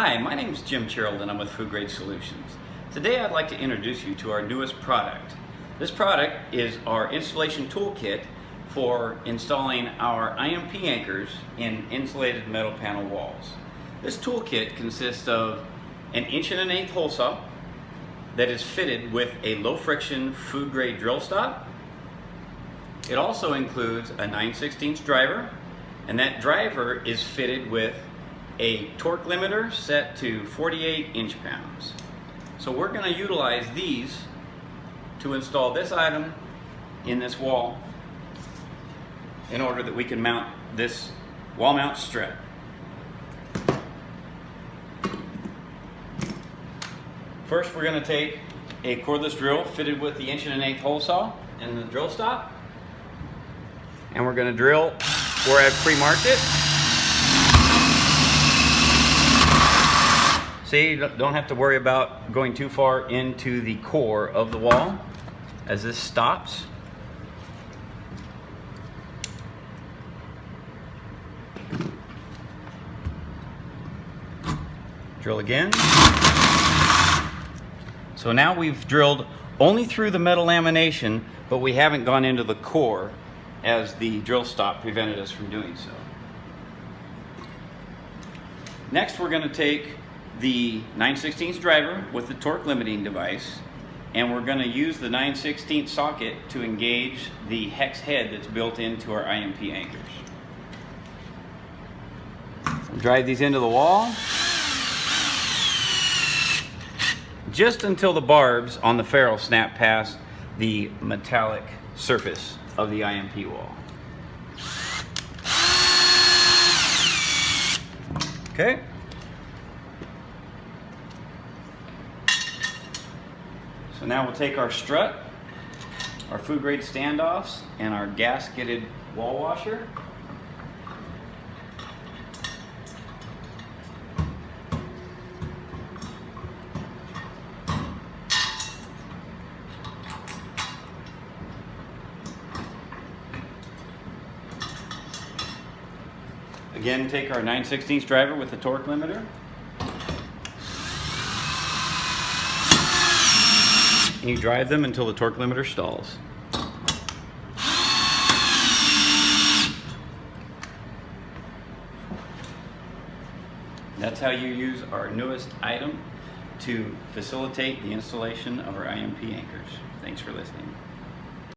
Hi, my name is Jim Gerald and I'm with Food Grade Solutions. Today I'd like to introduce you to our newest product. This product is our installation toolkit for installing our IMP anchors in insulated metal panel walls. This toolkit consists of an 1.1/8" hole saw that is fitted with a low friction food grade drill stop. It also includes a 9/16" driver, and that driver is fitted with a torque limiter set to 48 inch-pounds. So we're going to utilize these to install this item in this wall in order that we can mount this wall mount strut. First, we're going to take a cordless drill fitted with the 1.1/8" hole saw and the drill stop, and we're going to drill where I've pre-marked it. See, you don't have to worry about going too far into the core of the wall as this stops. Drill again. So now we've drilled only through the metal lamination, but we haven't gone into the core as the drill stop prevented us from doing so. Next, we're going to take the 9/16" driver with the torque limiting device, and we're going to use the 9/16" socket to engage the hex head that's built into our IMP anchors. Drive these into the wall just until the barbs on the ferrule snap past the metallic surface of the IMP wall. Okay. So now we'll take our strut, our food grade standoffs, and our gasketed wall washer. Again, take our 9/16" driver with the torque limiter. And you drive them until the torque limiter stalls. That's how you use our newest item to facilitate the installation of our IMP anchors. Thanks for listening.